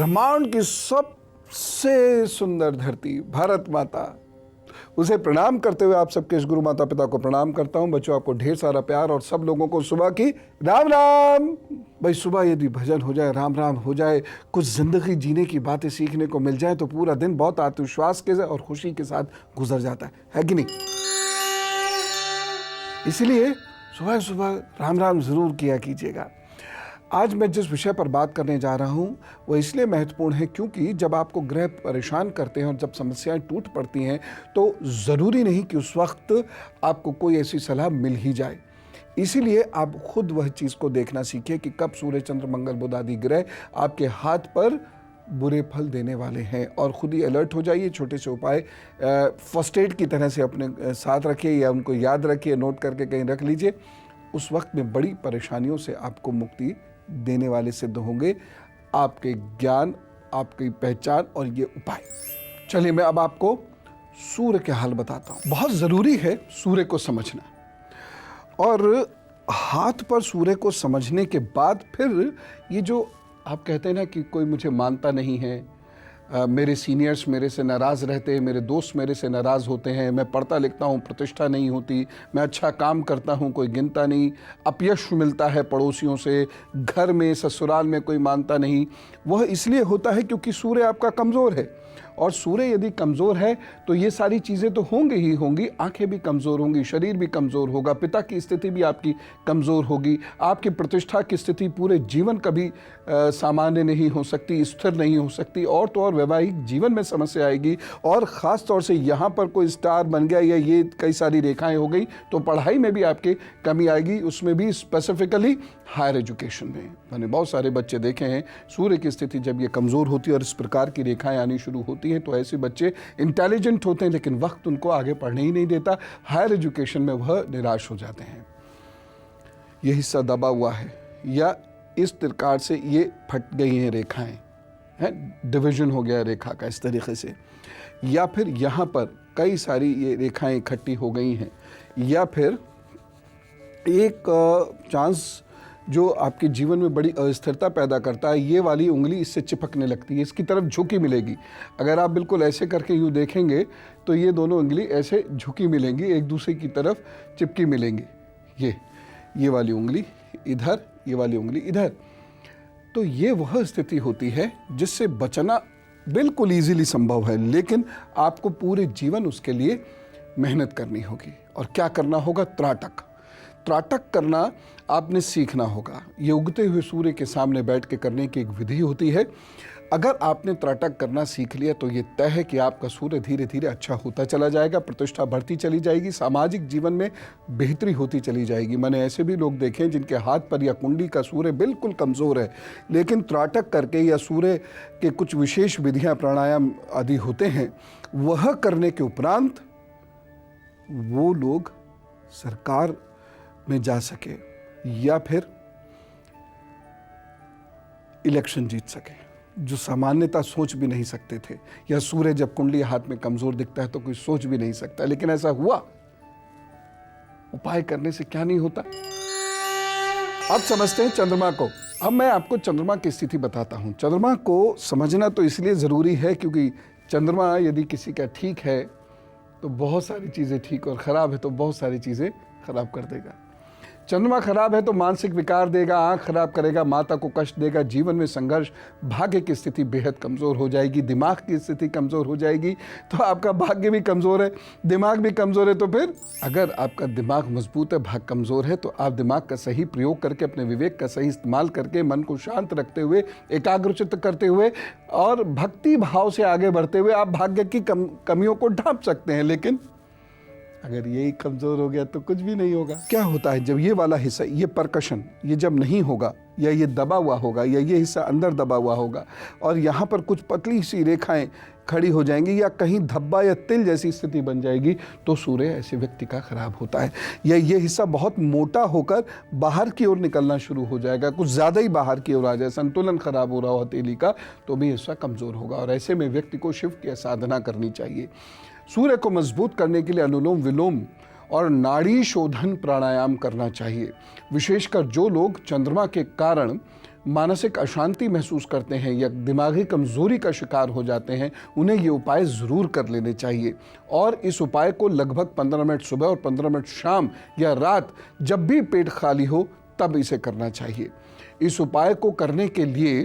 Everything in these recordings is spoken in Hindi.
ब्रह्मांड की सबसे सुंदर धरती भारत माता, उसे प्रणाम करते हुए आप सबके इस गुरु माता पिता को प्रणाम करता हूं। बच्चों, आपको ढेर सारा प्यार और सब लोगों को सुबह की राम राम। भाई, सुबह यदि भजन हो जाए, राम राम हो जाए, कुछ जिंदगी जीने की बातें सीखने को मिल जाए तो पूरा दिन बहुत आत्मविश्वास के और खुशी के साथ गुजर जाता है कि नहीं? इसलिए सुबह सुबह राम राम जरूर किया कीजिएगा। आज मैं जिस विषय पर बात करने जा रहा हूं वो इसलिए महत्वपूर्ण है क्योंकि जब आपको ग्रह परेशान करते हैं और जब समस्याएं टूट पड़ती हैं तो ज़रूरी नहीं कि उस वक्त आपको कोई ऐसी सलाह मिल ही जाए। इसीलिए आप खुद वह चीज़ को देखना सीखिए कि कब सूर्य, चंद्र, मंगल, बुध आदि ग्रह आपके हाथ पर बुरे फल देने वाले हैं और खुद ही अलर्ट हो जाइए। छोटे से उपाय फर्स्ट एड की तरह से अपने साथ रखिए या उनको याद रखिए, नोट करके कहीं रख लीजिए। उस वक्त में बड़ी परेशानियों से आपको मुक्ति देने वाले सिद्ध होंगे आपके ज्ञान, आपकी पहचान और ये उपाय। चलिए मैं अब आपको सूर्य के हाल बताता हूं। बहुत ज़रूरी है सूर्य को समझना, और हाथ पर सूर्य को समझने के बाद फिर ये जो आप कहते हैं ना कि कोई मुझे मानता नहीं है, मेरे सीनियर्स मेरे से नाराज़ रहते हैं, मेरे दोस्त मेरे से नाराज़ होते हैं, मैं पढ़ता लिखता हूँ, प्रतिष्ठा नहीं होती, मैं अच्छा काम करता हूँ, कोई गिनता नहीं, अपयश मिलता है पड़ोसियों से, घर में ससुराल में कोई मानता नहीं। वह इसलिए होता है क्योंकि सूर्य आपका कमज़ोर है, और सूर्य यदि कमज़ोर है तो ये सारी चीज़ें तो होंगी ही होंगी। आंखें भी कमज़ोर होंगी, शरीर भी कमज़ोर होगा, पिता की स्थिति भी आपकी कमज़ोर होगी, आपकी प्रतिष्ठा की स्थिति पूरे जीवन कभी सामान्य नहीं हो सकती, स्थिर नहीं हो सकती, और तो और वैवाहिक जीवन में समस्या आएगी। और ख़ास तौर से यहाँ पर कोई स्टार बन गया या ये कई सारी रेखाएं हो गई तो पढ़ाई में भी आपकी कमी आएगी, उसमें भी स्पेसिफिकली हायर एजुकेशन में। मैंने बहुत सारे बच्चे देखे हैं, सूर्य की स्थिति जब ये कमज़ोर होती है और इस प्रकार की रेखाएं आनी शुरू होती हैं तो ऐसे बच्चे इंटेलिजेंट होते हैं लेकिन वक्त उनको आगे पढ़ने ही नहीं देता, हायर एजुकेशन में वह निराश हो जाते हैं। ये हिस्सा दबा हुआ है या इस प्रकार से ये फट गई हैं रेखाएं, हैं, डिवीजन हो गया रेखा का इस तरीके से, या फिर यहाँ पर कई सारी ये रेखाएं इकट्ठी हो गई हैं, या फिर एक चांस जो आपके जीवन में बड़ी अस्थिरता पैदा करता है, ये वाली उंगली इससे चिपकने लगती है, इसकी तरफ झुकी मिलेगी। अगर आप बिल्कुल ऐसे करके यूँ देखेंगे तो ये दोनों उंगली ऐसे झुकी मिलेंगी, एक दूसरे की तरफ चिपकी मिलेंगी। ये वाली उंगली इधर, ये वाली उंगली इधर। तो ये वह स्थिति होती है जिससे बचना बिल्कुल ईजीली संभव है, लेकिन आपको पूरे जीवन उसके लिए मेहनत करनी होगी। और क्या करना होगा? त्राटक करना आपने सीखना होगा। ये उगते हुए सूर्य के सामने बैठ के करने की एक विधि होती है। अगर आपने त्राटक करना सीख लिया तो ये तय है कि आपका सूर्य धीरे धीरे अच्छा होता चला जाएगा, प्रतिष्ठा बढ़ती चली जाएगी, सामाजिक जीवन में बेहतरी होती चली जाएगी। मैंने ऐसे भी लोग देखे हैं जिनके हाथ पर या कुंडली का सूर्य बिल्कुल कमज़ोर है, लेकिन त्राटक करके या सूर्य के कुछ विशेष विधियाँ, प्राणायाम आदि होते हैं, वह करने के उपरांत वो लोग सरकार में जा सके या फिर इलेक्शन जीत सके, जो सामान्यता सोच भी नहीं सकते थे। या सूर्य जब कुंडली हाथ में कमजोर दिखता है तो कोई सोच भी नहीं सकता, लेकिन ऐसा हुआ। उपाय करने से क्या नहीं होता। अब समझते हैं चंद्रमा को। अब मैं आपको चंद्रमा की स्थिति बताता हूं। चंद्रमा को समझना तो इसलिए जरूरी है क्योंकि चंद्रमा यदि किसी का ठीक है तो बहुत सारी चीजें ठीक, और खराब है तो बहुत सारी चीजें खराब कर देगा। चंद्रमा खराब है तो मानसिक विकार देगा, आंख खराब करेगा, माता को कष्ट देगा, जीवन में संघर्ष, भाग्य की स्थिति बेहद कमज़ोर हो जाएगी, दिमाग की स्थिति कमज़ोर हो जाएगी। तो आपका भाग्य भी कमज़ोर है, दिमाग भी कमज़ोर है, तो फिर अगर आपका दिमाग मजबूत है, भाग्य कमज़ोर है, तो आप दिमाग का सही प्रयोग करके, अपने विवेक का सही इस्तेमाल करके, मन को शांत रखते हुए, एकाग्रचित्त करते हुए और भक्ति भाव से आगे बढ़ते हुए आप भाग्य की कमियों को ढांप सकते हैं। लेकिन अगर यही कमज़ोर हो गया तो कुछ भी नहीं होगा। क्या होता है जब ये वाला हिस्सा, ये परकशन, ये जब नहीं होगा या ये दबा हुआ होगा या ये हिस्सा अंदर दबा हुआ होगा और यहाँ पर कुछ पतली सी रेखाएं खड़ी हो जाएंगी या कहीं धब्बा या तिल जैसी स्थिति बन जाएगी, तो सूर्य ऐसे व्यक्ति का खराब होता है। या ये हिस्सा बहुत मोटा होकर बाहर की ओर निकलना शुरू हो जाएगा, कुछ ज़्यादा ही बाहर की ओर आ जाए, संतुलन खराब हो रहा हो हथेली का, तो भी हिस्सा कमज़ोर होगा। और ऐसे में व्यक्ति को शिव की साधना करनी चाहिए। सूर्य को मजबूत करने के लिए अनुलोम विलोम और नाड़ी शोधन प्राणायाम करना चाहिए। विशेषकर जो लोग चंद्रमा के कारण मानसिक अशांति महसूस करते हैं या दिमागी कमज़ोरी का शिकार हो जाते हैं, उन्हें ये उपाय ज़रूर कर लेने चाहिए। और इस उपाय को लगभग 15 मिनट सुबह और 15 मिनट शाम या रात, जब भी पेट खाली हो तब इसे करना चाहिए। इस उपाय को करने के लिए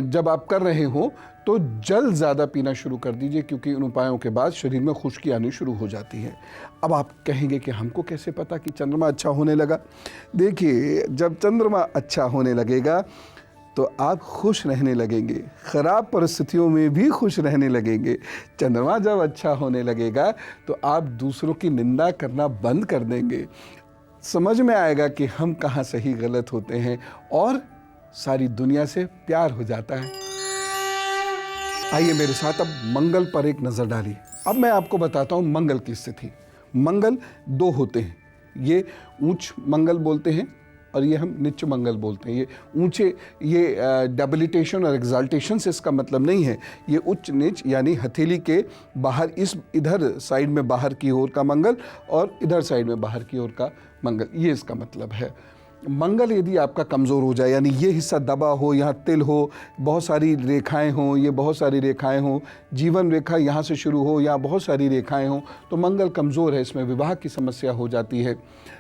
जब आप कर रहे हो तो जल ज़्यादा पीना शुरू कर दीजिए, क्योंकि इन उपायों के बाद शरीर में खुश्की आनी शुरू हो जाती है। अब आप कहेंगे कि हमको कैसे पता कि चंद्रमा अच्छा होने लगा? देखिए, जब चंद्रमा अच्छा होने लगेगा तो आप खुश रहने लगेंगे, ख़राब परिस्थितियों में भी खुश रहने लगेंगे। चंद्रमा जब अच्छा होने लगेगा तो आप दूसरों की निंदा करना बंद कर देंगे। समझ में आएगा कि हम कहाँ सही गलत होते हैं और सारी दुनिया से प्यार हो जाता है। आइए मेरे साथ अब मंगल पर एक नज़र डालिए। अब मैं आपको बताता हूँ मंगल की स्थिति। मंगल दो होते हैं, ये उच्च मंगल बोलते हैं और ये हम नीच मंगल बोलते हैं। ये ऊंचे, ये डेबिलिटेशन और एग्जाल्टेशन से इसका मतलब नहीं है। ये उच्च नीच यानी हथेली के बाहर, इस इधर साइड में बाहर की ओर का मंगल और इधर साइड में बाहर की ओर का मंगल, ये इसका मतलब है। मंगल यदि आपका कमज़ोर हो जाए, यानी ये हिस्सा दबा हो, यहाँ तिल हो, बहुत सारी रेखाएं हों, ये बहुत सारी रेखाएं हों, जीवन रेखा यहाँ से शुरू हो, यहाँ बहुत सारी रेखाएं हों, तो मंगल कमज़ोर है। इसमें विवाह की समस्या हो जाती है,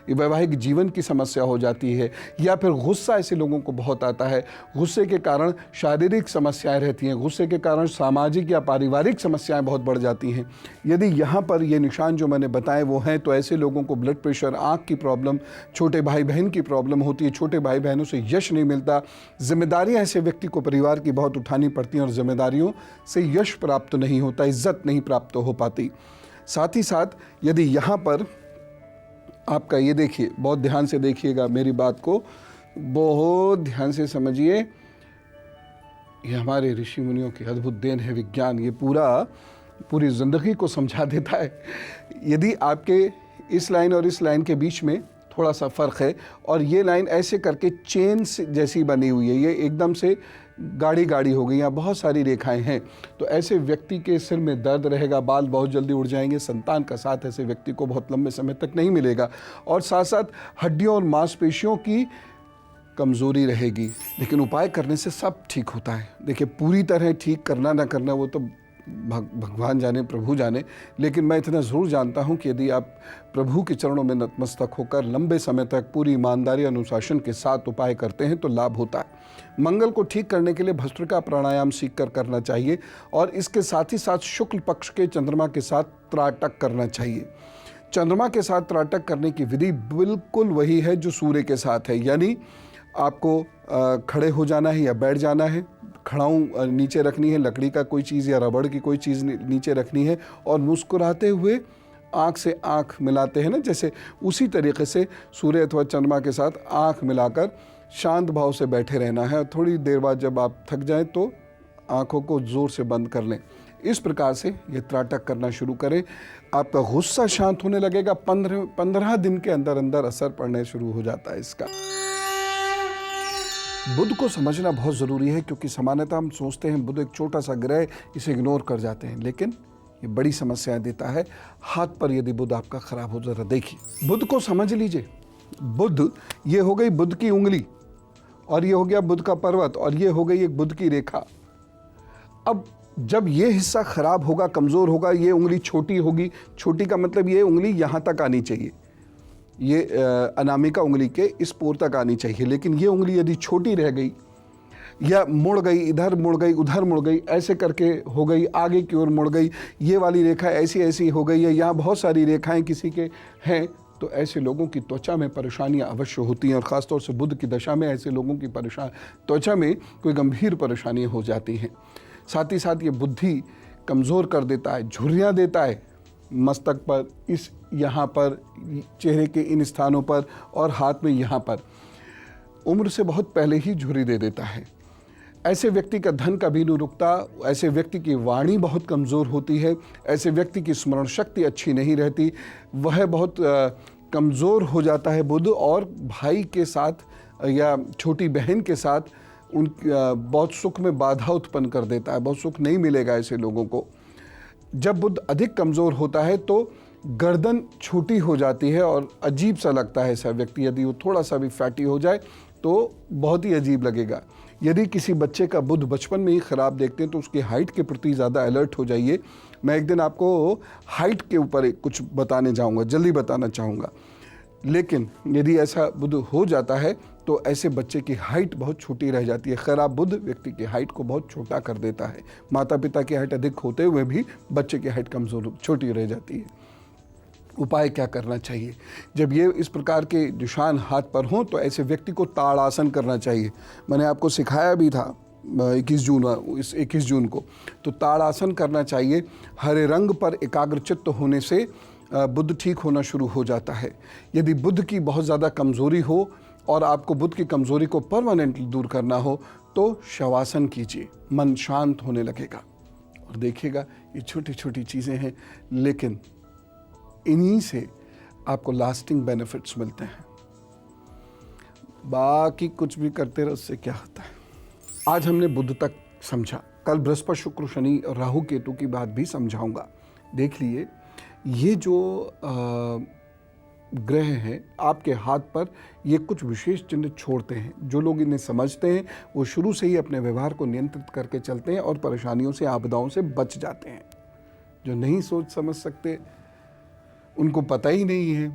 वैवाहिक जीवन की समस्या हो जाती है, या फिर गुस्सा ऐसे लोगों को बहुत आता है। गुस्से के कारण शारीरिक समस्याएं रहती हैं, गुस्से के कारण सामाजिक या पारिवारिक समस्याएं बहुत बढ़ जाती हैं। यदि यहाँ पर ये निशान जो मैंने बताए वो हैं, तो ऐसे लोगों को ब्लड प्रेशर, आँख की प्रॉब्लम, छोटे भाई बहन की प्रॉब्लम होती है, छोटे भाई बहनों से यश नहीं मिलता, जिम्मेदारियां ऐसे व्यक्ति को परिवार की बहुत उठानी पड़ती हैं और जिम्मेदारियों से यश प्राप्त नहीं होता, इज्जत नहीं प्राप्त हो पाती। साथ ही साथ यदि यहाँ पर आपका, ये देखिए, बहुत ध्यान से देखिएगा, मेरी बात को बहुत ध्यान से समझिए। ये हमारे ऋषि मुनियों की अद्भुत देन है विज्ञान, ये पूरी ज़िंदगी को समझा देता है। यदि आपके इस लाइन और इस लाइन के बीच में थोड़ा सा फ़र्क है और ये लाइन ऐसे करके चेन जैसी बनी हुई है, ये एकदम से गाढ़ी हो गई, यहाँ बहुत सारी रेखाएं हैं, तो ऐसे व्यक्ति के सिर में दर्द रहेगा, बाल बहुत जल्दी उड़ जाएंगे, संतान का साथ ऐसे व्यक्ति को बहुत लंबे समय तक नहीं मिलेगा, और साथ साथ हड्डियों और मांसपेशियों की कमज़ोरी रहेगी। लेकिन उपाय करने से सब ठीक होता है। देखिए, पूरी तरह ठीक करना ना करना वो तो भगवान जाने, प्रभु जाने, लेकिन मैं इतना ज़रूर जानता हूँ कि यदि आप प्रभु के चरणों में नतमस्तक होकर लंबे समय तक पूरी ईमानदारी, अनुशासन के साथ उपाय करते हैं तो लाभ होता है। मंगल को ठीक करने के लिए भस्त्रिका प्राणायाम सीख कर करना चाहिए, और इसके साथ ही साथ शुक्ल पक्ष के चंद्रमा के साथ त्राटक करना चाहिए। चंद्रमा के साथ त्राटक करने की विधि बिल्कुल वही है जो सूर्य के साथ है, यानी आपको खड़े हो जाना है या बैठ जाना है, खड़ाऊँ नीचे रखनी है, लकड़ी का कोई चीज़ या रबड़ की कोई चीज़ नीचे रखनी है, और मुस्कुराते हुए आँख से आँख मिलाते हैं ना, जैसे उसी तरीके से सूर्य अथवा चंद्रमा के साथ आँख मिलाकर शांत भाव से बैठे रहना है। थोड़ी देर बाद जब आप थक जाएं तो आँखों को ज़ोर से बंद कर लें। इस प्रकार से ये त्राटक करना शुरू करें, आपका गुस्सा शांत होने लगेगा। 15 दिन के अंदर अंदर असर पड़ने शुरू हो जाता है इसका। बुध को समझना बहुत ज़रूरी है, क्योंकि सामान्यतः हम सोचते हैं बुध एक छोटा सा ग्रह, इसे इग्नोर कर जाते हैं, लेकिन ये बड़ी समस्याएं देता है। हाथ पर यदि बुध आपका खराब हो, जरा देखिए, बुध को समझ लीजिए। बुध, ये हो गई बुध की उंगली, और ये हो गया बुध का पर्वत, और ये हो गई एक बुध की रेखा। अब जब ये हिस्सा खराब होगा, कमज़ोर होगा, ये उंगली छोटी होगी। छोटी का मतलब ये उंगली यहाँ तक आनी चाहिए, ये अनामिका उंगली के इस पोर तक आनी चाहिए, लेकिन ये उंगली यदि छोटी रह गई या मुड़ गई, इधर मुड़ गई, उधर मुड़ गई, ऐसे करके हो गई, आगे की ओर मुड़ गई, ये वाली रेखा ऐसी हो गई है, यहाँ बहुत सारी रेखाएं किसी के हैं, तो ऐसे लोगों की त्वचा में परेशानियां अवश्य होती हैं। और ख़ासतौर से बुध की दशा में ऐसे लोगों की त्वचा में कोई गंभीर परेशानियां हो जाती हैं। साथ ही साथ ये बुद्धि कमज़ोर कर देता है, झुर्रियाँ देता है मस्तक पर, इस यहाँ पर, चेहरे के इन स्थानों पर, और हाथ में यहाँ पर। उम्र से बहुत पहले ही झुर्री दे देता है। ऐसे व्यक्ति का धन कभी नहीं रुकता, ऐसे व्यक्ति की वाणी बहुत कमज़ोर होती है, ऐसे व्यक्ति की स्मरण शक्ति अच्छी नहीं रहती, वह बहुत कमज़ोर हो जाता है बुध, और भाई के साथ या छोटी बहन के साथ उन बहुत सुख में बाधा उत्पन्न कर देता है, बहुत सुख नहीं मिलेगा ऐसे लोगों को। जब बुध अधिक कमज़ोर होता है तो गर्दन छोटी हो जाती है और अजीब सा लगता है ऐसा व्यक्ति। यदि वो थोड़ा सा भी फैटी हो जाए तो बहुत ही अजीब लगेगा। यदि किसी बच्चे का बुध बचपन में ही ख़राब देखते हैं तो उसकी हाइट के प्रति ज़्यादा अलर्ट हो जाइए। मैं एक दिन आपको हाइट के ऊपर कुछ बताने जाऊंगा, जल्दी बताना चाहूँगा। लेकिन यदि ऐसा बुध हो जाता है तो ऐसे बच्चे की हाइट बहुत छोटी रह जाती है। खराब बुध व्यक्ति की हाइट को बहुत छोटा कर देता है। माता पिता की हाइट अधिक होते हुए भी बच्चे की हाइट कमज़ोर छोटी रह जाती है। उपाय क्या करना चाहिए? जब ये इस प्रकार के निशान हाथ पर हों तो ऐसे व्यक्ति को ताड़ासन करना चाहिए। मैंने आपको सिखाया भी था 21 जून को। तो ताड़ासन करना चाहिए। हरे रंग पर एकाग्रचित्त होने से बुध ठीक होना शुरू हो जाता है। यदि बुध की बहुत ज़्यादा कमज़ोरी हो और आपको बुध की कमज़ोरी को परमानेंटली दूर करना हो तो शवासन कीजिए, मन शांत होने लगेगा। और देखिएगा ये छोटी छोटी चीज़ें हैं, लेकिन इन्हीं से आपको लास्टिंग बेनिफिट्स मिलते हैं। बाकी कुछ भी करते रहो, उससे क्या होता है। आज हमने बुध तक समझा, कल बृहस्पति शुक्र शनि और राहु केतु की बात भी समझाऊंगा। देख लिए, ये जो ग्रह हैं आपके हाथ पर, ये कुछ विशेष चिन्ह छोड़ते हैं। जो लोग इन्हें समझते हैं वो शुरू से ही अपने व्यवहार को नियंत्रित करके चलते हैं और परेशानियों से, आपदाओं से बच जाते हैं। जो नहीं सोच समझ सकते, उनको पता ही नहीं है,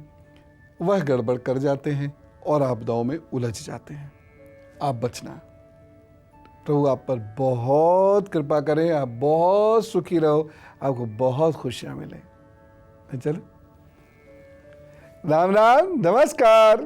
वह गड़बड़ कर जाते हैं और आपदाओं में उलझ जाते हैं। आप बचना। प्रभु आप पर बहुत कृपा करें, आप बहुत सुखी रहो, आपको बहुत खुशियां मिलें। चलो, राम राम, नमस्कार।